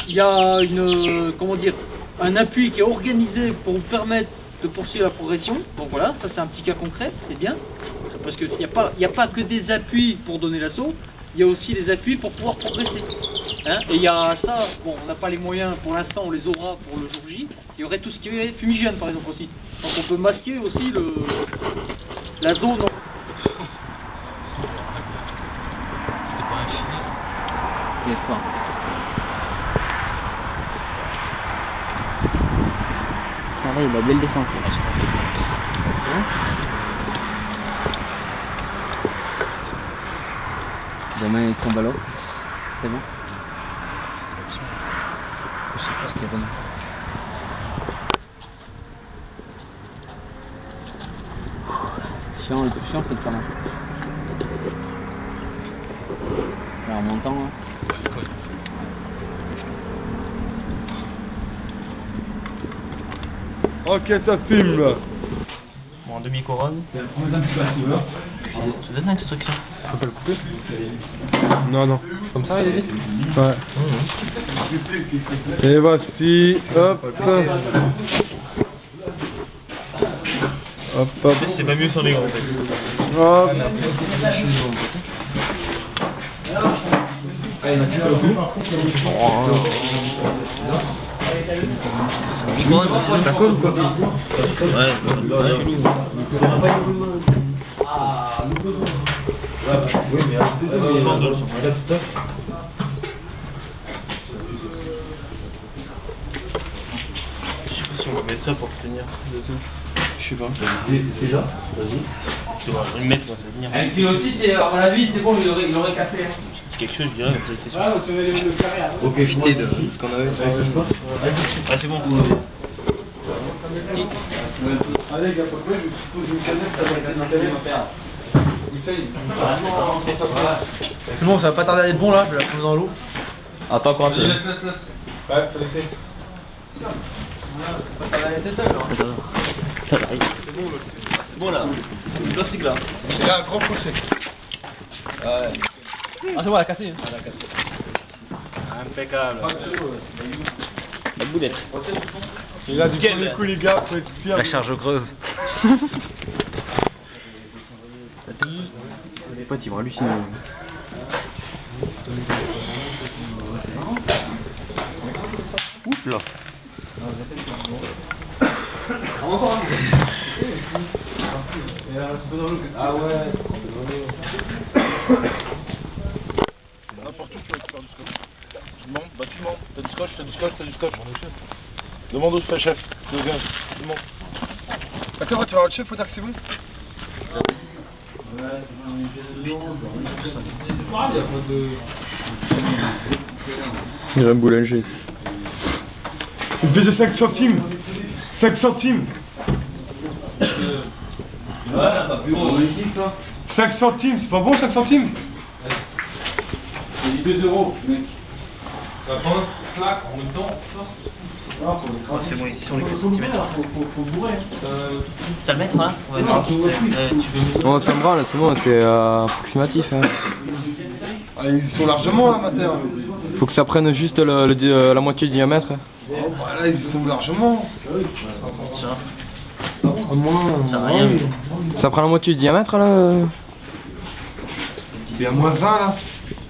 il y a une, comment dire, un appui qui est organisé pour vous permettre de poursuivre la progression. Donc voilà, ça c'est un petit cas concret, c'est bien. Parce qu'il n'y a pas que des appuis pour donner l'assaut, il y a aussi des appuis pour pouvoir progresser. Hein, et il y a ça, bon, on n'a pas les moyens pour l'instant, on les aura pour le jour J. Il y aurait tout ce qui est fumigène par exemple aussi. Donc on peut masquer aussi la zone. Ah là, il a belle descente. Demain il tombe à l'eau. C'est bon. Je sais pas ce qu'il y a demain. Chiant cette planche. Là en montant là. Ok, ça filme là. Bon, en demi-couronne. Tu donnes l'instruction. Faut pas le couper? Non, non. Comme ça, il est dit. Ouais. Et voici, hop. Hop, hop. C'est pas mieux sans les gants en fait. Hop. Ça colle ou quoi? Ouais. Je sais pas si on va mettre ça pour tenir. Je sais pas. Déjà? Vas-y. Tu vas le mettre, ça va tenir. Et puis aussi, à mon avis, c'est bon, il aurait cassé. C'est quelque chose, je dirais. C'est sûr. Faut éviter de ce qu'on avait. Ah, c'est bon. Allez, gars, pourquoi je suppose une canette avec un intérêt. C'est bon, ça va pas tarder à être bon là, je vais la poser dans l'eau. Attends encore un peu. Ouais, faut laisser. C'est bon là. C'est plastique là. Il y a un grand fossé. Ah c'est bon, elle a cassé. Impeccable. La boulette. Il a du premier coup, les gars, faut être fiers. La charge creuse. Les potes ils vont halluciner. Ouf là. Ah ouais. N'importe où tu vas te faire du scotch. Tu montes, bah tu montes. T'as du scotch, t'as du scotch, t'as du scotch. Demande au chef. Le gars, demande. D'accord, tu vas voir le chef, faut dire que c'est bon. Il va me boulanger. Une baisse de 5 centimes. 5 centimes. Ouais, t'as plus gros ici toi. 5 centimes, c'est pas bon 5 centimes? J'ai dit 2 euros, mec. Ça prend un claque en même temps. C'est bon, ici on les centimètres. Faut bourrer. T'as le mètre là? Ouais, tu veux Bon, ça me branle, c'est bon, c'est approximatif. Hein. Ah, ils sont largement amateurs. Faut que ça prenne juste la moitié du diamètre. Oh, bah là, ils sont largement. Ça. À moins. Ça rien. Ça prend la moitié du diamètre là Il y a moins 20 là.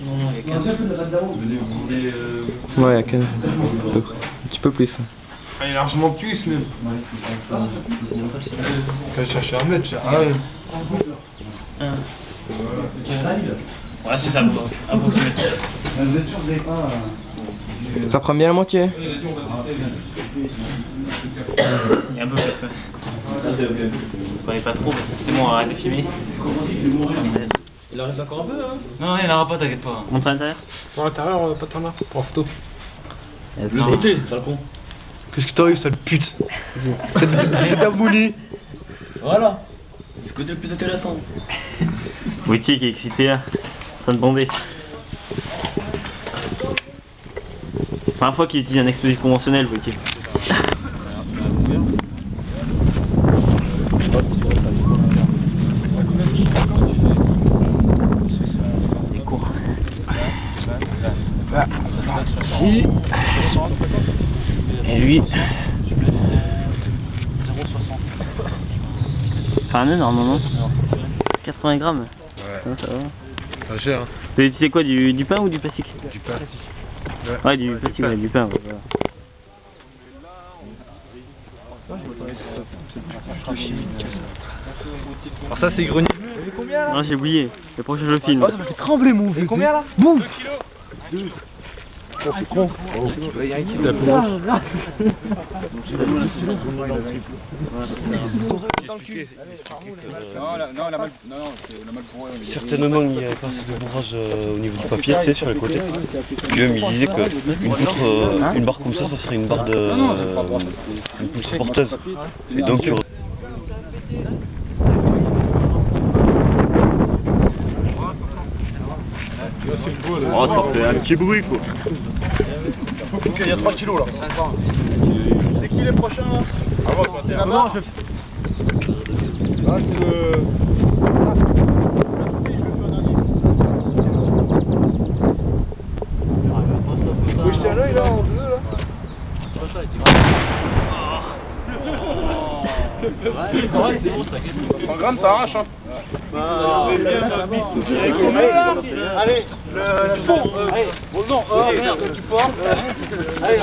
Non, il y a 15. Ouais, il y a 15. Un petit peu plus. Ah, il est largement plus même. Quand je cherche un mètre, j'ai rien. Ouais, c'est ça, approximatif. Ça prend bien la moitié. Et un peu plus. Vous prenez pas trop, c'est bon, arrête de filmer. Il en reste encore un peu, hein. Non, il n'en aura pas, t'inquiète pas. Montre à l'intérieur. À l'intérieur, on a pas de temps là pour la photo. Le côté, sale con. Qu'est-ce que t'as eu, sale pute? C'est ta bouli. Voilà. C'est le côté le plus intéressant. Witty qui est excité là. En train de bomber. Première fois qu'il utilise un explosif conventionnel, Witty. Oui. lui. Et lui. 0,60. C'est un énorme moment. 80 grammes. Ouais. Ça va. Ça gère, hein. Tu sais quoi, du pain ou du plastique? Du pain. Ouais, du plastique, ouais, du pain. Ouais, voilà. Alors ça c'est grenier. Non, j'ai oublié. Le prochain je le filme. Ça fait trembler mon vieux. Combien là? Boum. Oh, c'est con. Il y a un kilo. Certainement, il y a pas assez de bourrage au niveau du papier, tu sais, sur les côtés. Puis même, il disait qu'une poutre, une barre comme ça serait une barre de... une poutre porteuse. Et donc, il y aurait... Oh, ça fait un petit bruit, quoi. Ok, il y a 3 kilos là. C'est qui les prochains là? Ah bon, toi, t'es là-bas. Là, c'est le... Vous jetez un œil là, en bleu là? En gramme, ça arrache hein. Allez, le fond, merde, tu portes. Allez,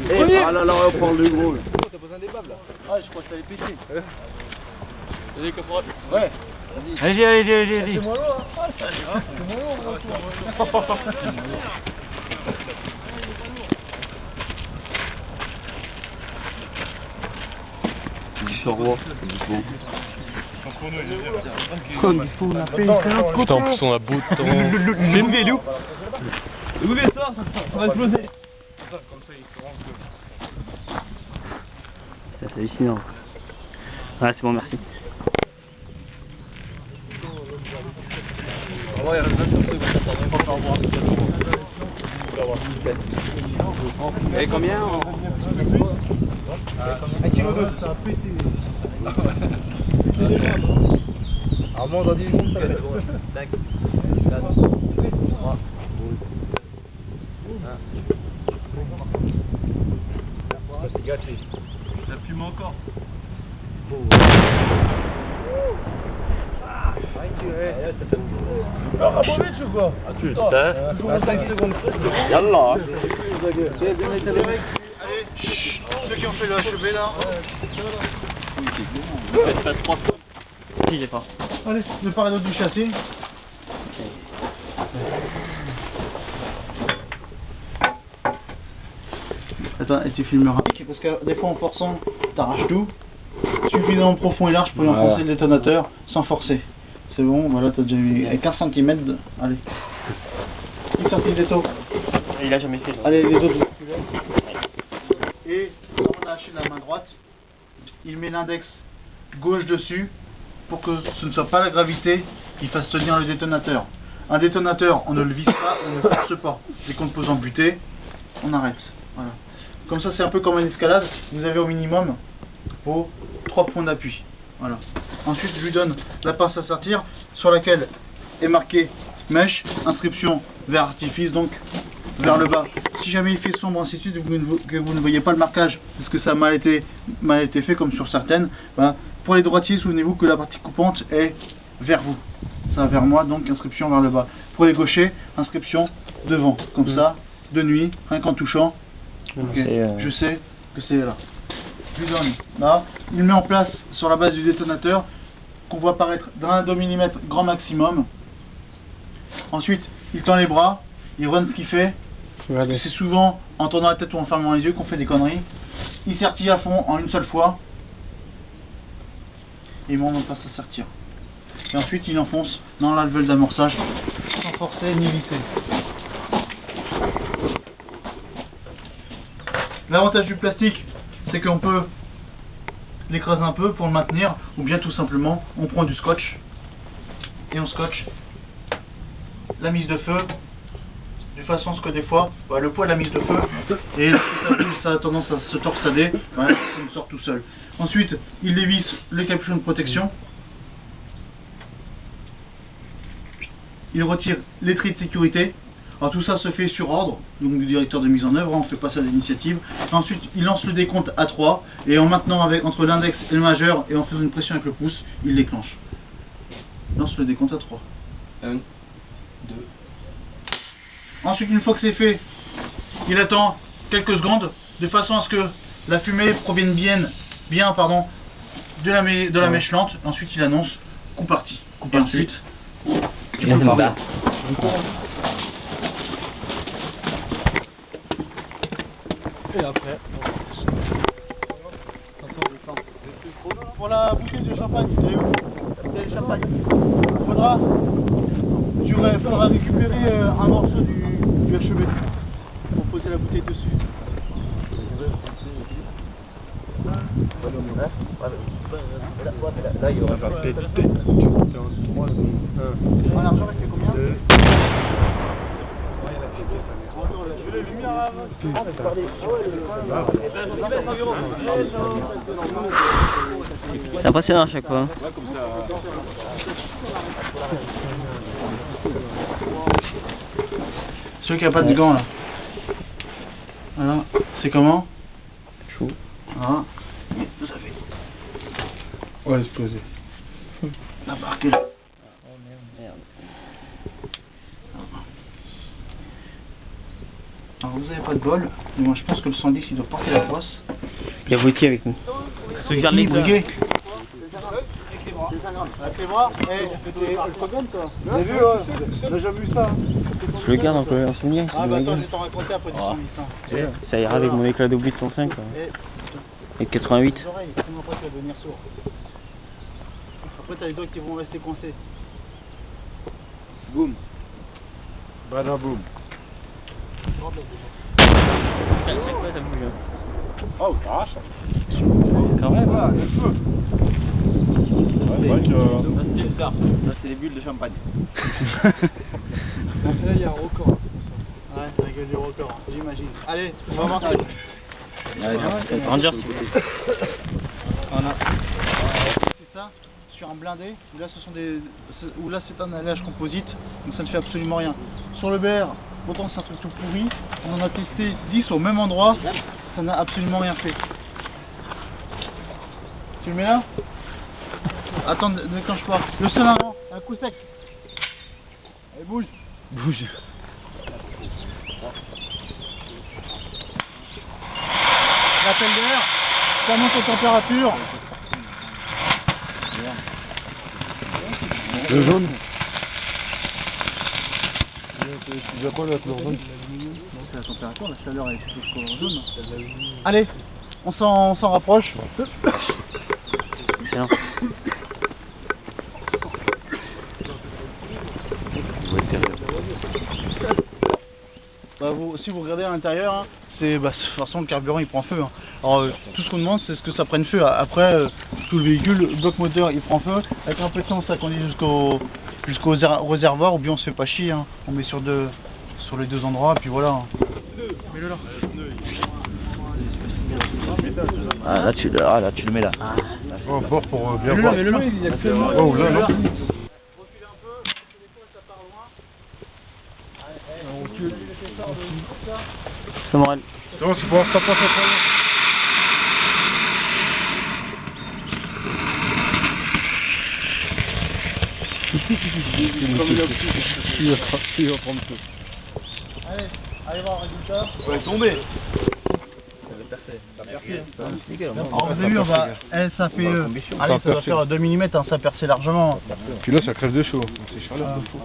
premier. Ah là là, on prend le gros. T'as besoin des babes là? Ah, je crois que t'allais péter. Vas-y, caporal. Ouais. Allez. C'est moins lourd, hein. C'est moins lourd, Putain, en plus on a beau temps. Filmez Léo. Écoutez ça va exploser. C'est hallucinant. Ouais, c'est bon, merci. Et combien? 1,2 kg. Ça a pété. Armand, dans 10 secondes, ça fait. Tac. 4, 3. C'est gâté. La plume encore. Ah, bon vite ou quoi? Ah, tu le sais. 5 secondes. Yallah. Allez, ceux qui ont fait le HEB là. Si, j'ai pas. Allez, le paradoxe du châssis. Attends, et tu filmeras. Parce que des fois en forçant, t'arraches tout. Suffisamment profond et large pour y enfoncer le détonateur sans forcer. C'est bon, voilà, t'as déjà eu 15 cm de... Allez. Une sortie de déto. Il a jamais fait. Allez, les autres. Et on lâche la main droite. Il met l'index gauche dessus pour que ce ne soit pas la gravité qui fasse tenir le détonateur. Un détonateur, on ne le vise pas, on ne le force pas. Dès qu'on le pose en butée, on arrête. Voilà. Comme ça, c'est un peu comme une escalade. Vous avez au minimum vos 3 points d'appui. Voilà. Ensuite, je lui donne la pince à sortir sur laquelle est marqué mèche, inscription vers artifice, donc vers le bas. Si jamais il fait sombre, ainsi de suite, que vous ne voyez pas le marquage, parce que ça a mal été fait, comme sur certaines, bah, pour les droitiers, souvenez-vous que la partie coupante est vers vous. Ça vers moi, donc inscription vers le bas. Pour les gauchers, inscription devant, comme ça, de nuit, rien qu'en touchant. Okay. Je sais que c'est là. Je lui donne là, il met en place sur la base du détonateur qu'on voit apparaître d'un 2 mm grand maximum. Ensuite, il tend les bras, il run ce qu'il fait. C'est souvent en tournant la tête ou en fermant les yeux qu'on fait des conneries. Il sertille à fond en une seule fois. Et moi on passe à sertir. Et ensuite il enfonce dans la level d'amorçage sans forcer ni lisser. L'avantage du plastique, c'est qu'on peut l'écraser un peu pour le maintenir, ou bien tout simplement on prend du scotch et on scotche la mise de feu de façon à ce que des fois le poids de la mise de feu et ça a tendance à se torsader, ça me sort tout seul. Ensuite il dévisse le capuchon de protection, il retire l'étrit de sécurité. Alors tout ça se fait sur ordre, donc du directeur de mise en œuvre, on fait pas ça d'initiative. Ensuite, il lance le décompte à 3, et en maintenant entre l'index et le majeur, et en faisant une pression avec le pouce, il déclenche. Il lance le décompte à 3. 1, 2. Ensuite, une fois que c'est fait, il attend quelques secondes, de façon à ce que la fumée provienne bien de la mèche lente. Ensuite, il annonce coup parti. Et ensuite, il faut le parler. Et après, Pour la bouteille de champagne, vous avez où? La bouteille de champagne. Faudra récupérer un morceau du HEB pour poser la bouteille dessus. là, il y aura pas de L'argent, il fait combien? C'est impressionnant à chaque fois. Ceux qui n'ont pas de gants là. Voilà. C'est comment? Chaud. Voilà. Vous avez Ouais, explosé. la barque. Alors vous avez pas de bol, mais moi je pense que le 110 il doit porter la poisse. Il y a Vautier avec nous. Regarde les briguets. Avec les bras, toi. J'ai vu, ouais. J'ai jamais vu ça. Je le garde en souvenir. Ah bah attends, je vais t'en raconter après du 110. Ça ira avec mon éclat d'oubli de 105. Et 88. Les oreilles, sinon après tu vas devenir sourd. Après t'as les doigts qui vont rester coincés. Boum. Badaboum. C'est quoi ça bouge? Oh, crash. Quand même. Voilà, le feu. Ça, c'est les bulles de champagne. Là il y a un record. Ouais, c'est la gueule du record, j'imagine. Allez, on va voir ça. Ranger. Voilà. C'est ça, sur un blindé, où là, c'est un alliage composite, donc ça ne fait absolument rien. Sur le BR, autant c'est un truc tout pourri, on en a testé 10 au même endroit, ça n'a absolument rien fait. Tu le mets là? Attends, ne déclenche pas. Le seul un coup sec. Allez, bouge. Bouge. L'appel d'air, ça monte en température. Le jaune. Tu vois quoi là, couleur jaune? C'est la température, la chaleur est plutôt couleur jaune. Allez, on s'en rapproche. Excellent. Bah si vous regardez à l'intérieur, hein, de toute façon le carburant il prend feu. Hein. Alors tout ce qu'on demande c'est que ça prenne feu. Après tout le véhicule, le bloc moteur il prend feu. Avec un peu de temps ça conduit jusqu'au réservoir ou bien on se fait pas chier. Hein. On met sur les deux endroits et puis voilà. Hein. Mets-le là. Ah là tu le mets là. Oh, fort pour bien Mets-le voir. là, mets-le là. Il y a que Oh là là. C'est moral. C'est bon, c'est pour ça passe après. Il va prendre tout. Allez voir le résultat. On va tomber. Alors vous avez vu, ça fait allez, ça va faire 2 mm, hein, ça a percé largement. Puis là, ça crève de chaud. C'est chaleur de fou.